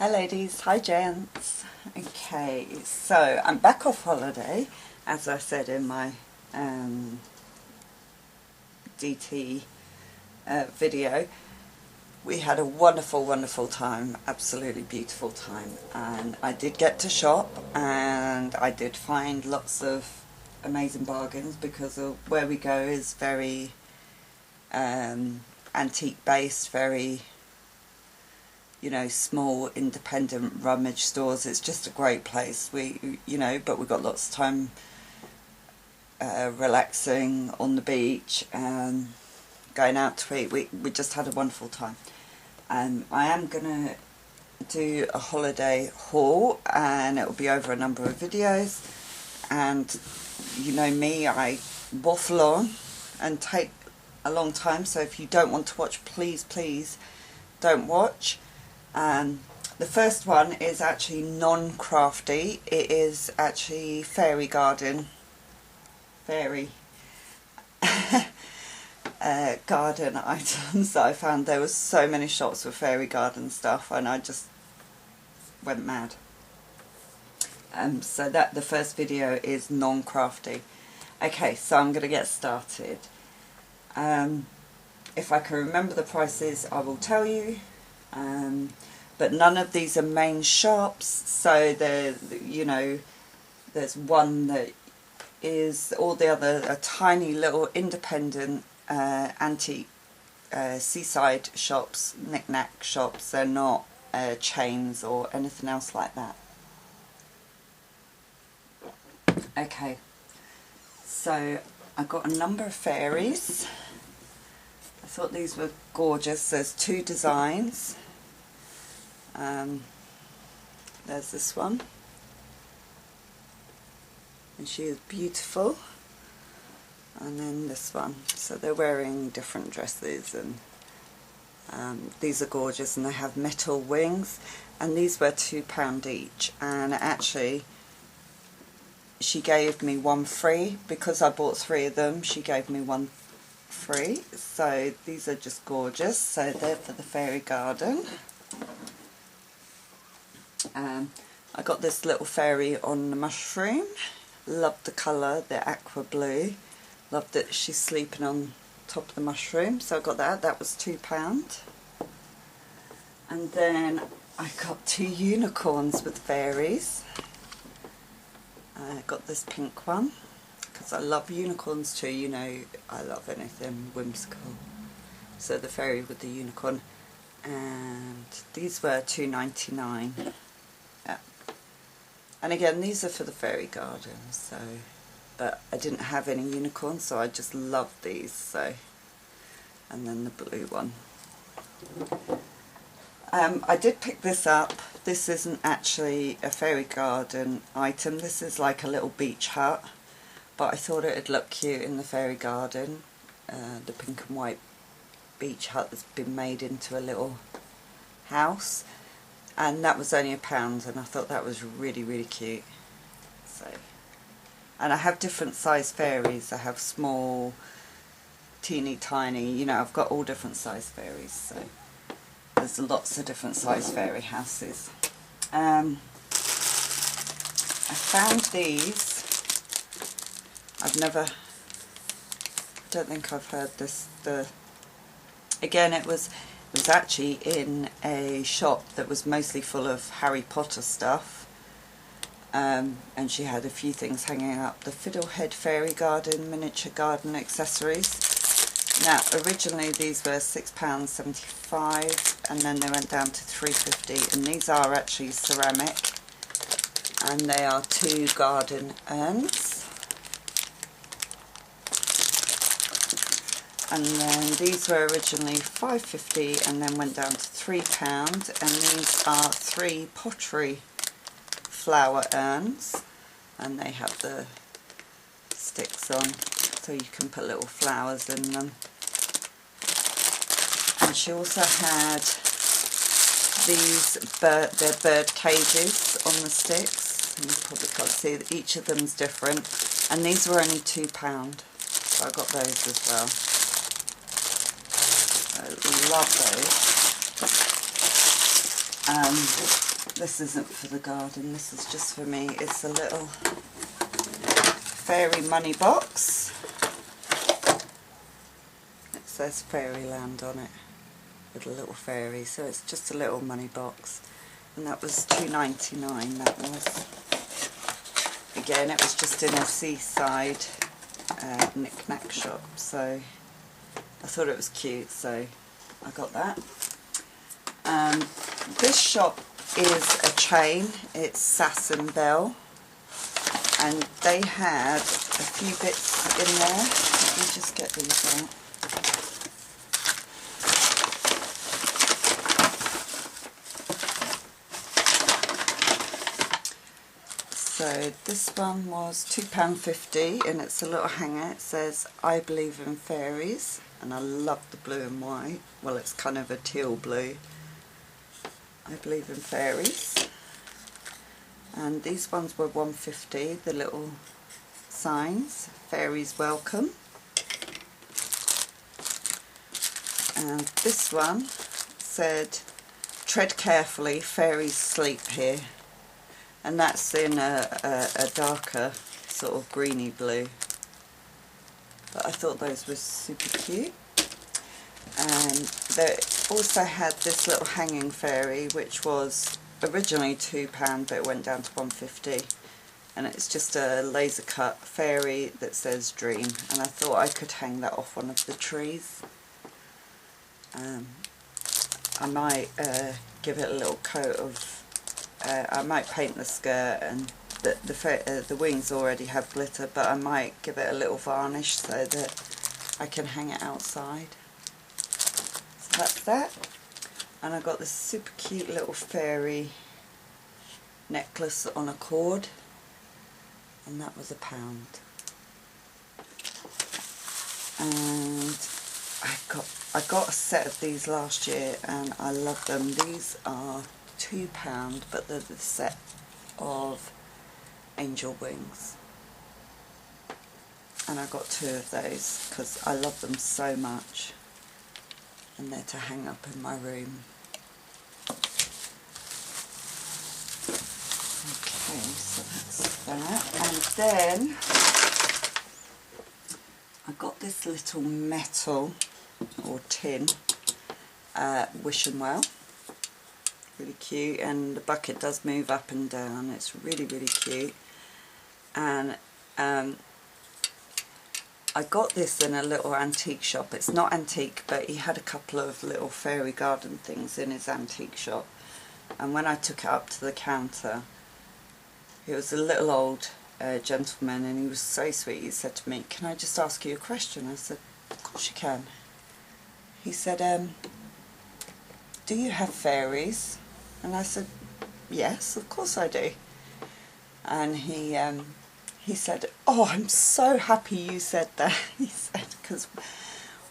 Hi ladies, hi gents. Okay, so I'm back off holiday, as I said in my DT video. We had a wonderful time, absolutely beautiful time, and I did get to shop and I did find lots of amazing bargains because of where we go is very antique based, very, you know, small independent rummage stores. It's just a great place. But we got lots of time relaxing on the beach and going out to eat. We just had a wonderful time. I am gonna do a holiday haul and it will be over a number of videos, and you know me, I waffle on and take a long time, so if you don't want to watch, please don't watch. The first one is actually non-crafty. It is actually fairy garden garden items that I found. There were so many shops with fairy garden stuff and I just went mad. So that the first video is non-crafty. Okay, so I'm going to get started. If I can remember the prices, I will tell you. But none of these are main shops, so there's one that is, all the other are tiny little independent antique seaside shops, knick-knack shops. They're not chains or anything else like that. Okay, so I got a number of fairies. I thought these were gorgeous. There's two designs. There's this one, and she is beautiful, and then this one. So they're wearing different dresses, and these are gorgeous, and they have metal wings, and these were £2 each. And actually she gave me one free because I bought 3 of them. She gave me one free, so these are just gorgeous. So they're for the fairy garden. I got this little fairy on the mushroom. Loved the colour, the aqua blue. Loved it. She's sleeping on top of the mushroom, so I got that. That was £2. And then I got 2 unicorns with fairies. I got this pink one because I love unicorns too. You know, I love anything whimsical. So the fairy with the unicorn. And these were £2.99. Yeah. And again, these are for the fairy garden, so, but I didn't have any unicorns, so I just loved these. So, and then the blue one. I did pick this up. This isn't actually a fairy garden item. This is like a little beach hut, but I thought it'd look cute in the fairy garden. The pink and white beach hut that's been made into a little house, and that was only £1, and I thought that was really cute. So, and I have different size fairies. I have small, teeny tiny, you know, I've got all different size fairies, so there's lots of different size fairy houses. I found these. Don't think I've heard this. Again, it was actually in a shop that was mostly full of Harry Potter stuff, and she had a few things hanging up. The Fiddlehead Fairy Garden miniature garden accessories. Now, originally these were £6.75, and then they went down to £3.50, and these are actually ceramic, and they are 2 garden urns. And then these were originally £5.50 and then went down to £3, and these are 3 pottery flower urns, and they have the sticks on so you can put little flowers in them. And she also had these they're bird cages on the sticks, and you probably can't see that each of them's different, and these were only £2, so I got those as well. I love those. This isn't for the garden, this is just for me. It's a little fairy money box. It says Fairyland on it with a little fairy, so it's just a little money box. And that was $2.99, that was. Again, it was just in a seaside knick-knack shop, so I thought it was cute, so I got that. This shop is a chain, it's Sass & Bell, and they had a few bits in there. Let me just get these out. So this one was £2.50 and it's a little hanger. It says I believe in fairies, and I love the blue and white. Well, it's kind of a teal blue. I believe in fairies. And these ones were £1.50, the little signs, fairies welcome. And this one said tread carefully, fairies sleep here. And that's in a darker sort of greeny blue. But I thought those were super cute. And they also had this little hanging fairy, which was originally £2, but it went down to £1.50. And it's just a laser cut fairy that says dream. And I thought I could hang that off one of the trees. I might give it a little coat of I might paint the skirt, and the wings already have glitter, but I might give it a little varnish so that I can hang it outside. So that's that. And I got this super cute little fairy necklace on a cord, and that was £1. And I got a set of these last year and I love them. These are £2, but they're the set of angel wings, and I got 2 of those because I love them so much, and they're to hang up in my room. Okay, so that's that. And then I got this little metal or tin wish and well. Really cute, and the bucket does move up and down. It's really, really cute. And I got this in a little antique shop. It's not antique, but he had a couple of little fairy garden things in his antique shop. And when I took it up to the counter, it was a little old gentleman, and he was so sweet. He said to me, "Can I just ask you a question?" I said, "Of course you can." He said, "Do you have fairies?" And I said, "Yes, of course I do." And he said, "Oh, I'm so happy you said that." He said, "Because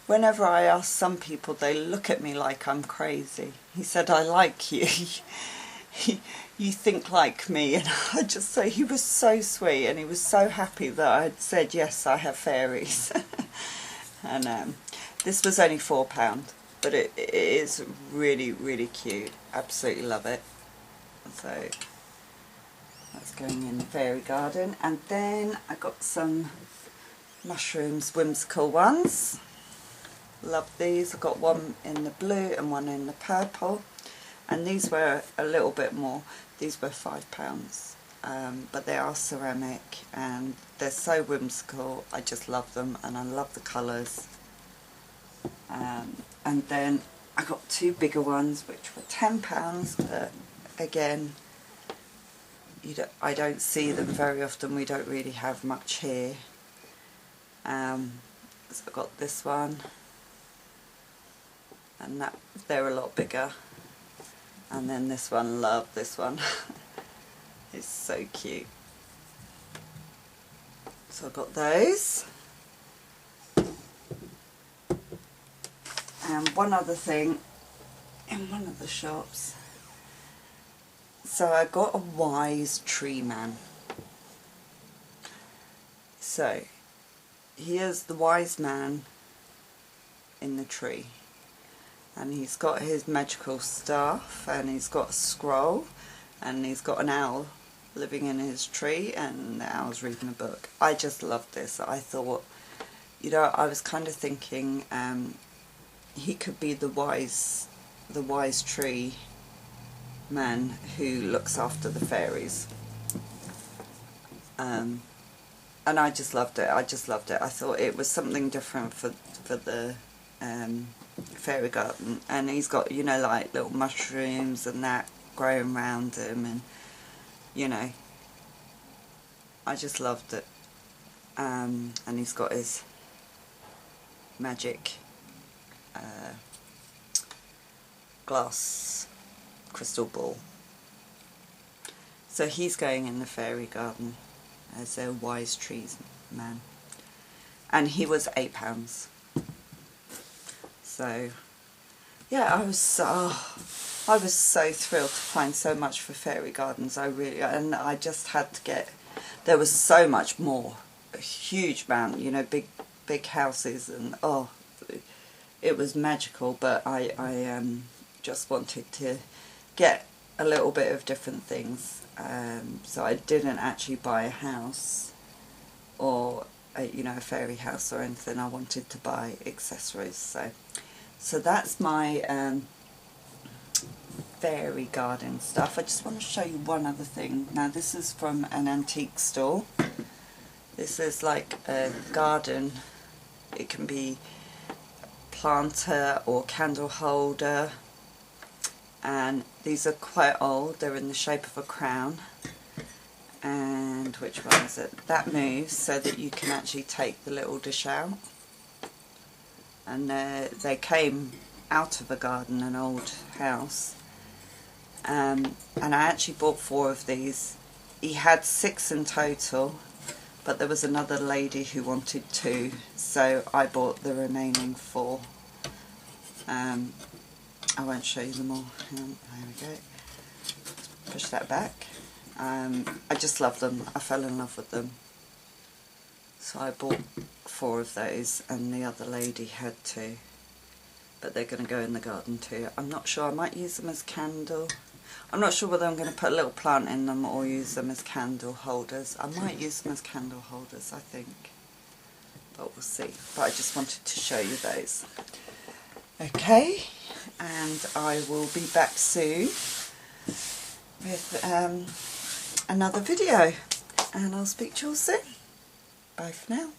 whenever I ask some people, they look at me like I'm crazy." He said, "I like you. You think like me." And I just say, he was so sweet, and he was so happy that I'd said, "Yes, I have fairies." And this was only £4. But it is really, really cute. Absolutely love it. So that's going in the fairy garden. And then I got some mushrooms, whimsical ones. Love these. I got one in the blue and one in the purple. And these were a little bit more. These were £5. But they are ceramic and they're so whimsical. I just love them, and I love the colours. And then I got 2 bigger ones which were £10, but again, I don't see them very often. We don't really have much here. So I got this one, and they're a lot bigger. And then this one, love this one. It's so cute. So I got those. And one other thing in one of the shops. So I got a wise tree man. So here's the wise man in the tree, and he's got his magical staff, and he's got a scroll, and he's got an owl living in his tree, and the owl's reading a book. I just loved this. I thought, you know, I was kind of thinking he could be the wise tree man who looks after the fairies. And I just loved it. I thought it was something different for the fairy garden. And he's got, you know, like little mushrooms and that growing around him, and you know, I just loved it. And he's got his magic glass crystal ball. So he's going in the fairy garden as a wise trees man, and he was £8. So yeah, I was so thrilled to find so much for fairy gardens. And I just had to get, there was so much more, a huge amount, you know, big houses, and oh, it was magical. But I just wanted to get a little bit of different things. So I didn't actually buy a house or you know, a fairy house or anything. I wanted to buy accessories. So that's my fairy garden stuff. I just want to show you one other thing. Now this is from an antique store. This is like a garden. It can be planter or candle holder. And these are quite old. They're in the shape of a crown. And which one is it? That moves so that you can actually take the little dish out. And they came out of a garden, an old house. And I actually bought 4 of these. He had 6 in total, but there was another lady who wanted 2, so I bought the remaining 4. I won't show you them all. There we go. Push that back. I just love them. I fell in love with them. So I bought 4 of those, and the other lady had 2. But they're going to go in the garden too. I'm not sure. I might use them as candle. I'm not sure whether I'm going to put a little plant in them or use them as candle holders. I might use them as candle holders, I think. But we'll see. But I just wanted to show you those. Okay. And I will be back soon with another video. And I'll speak to you all soon. Bye for now.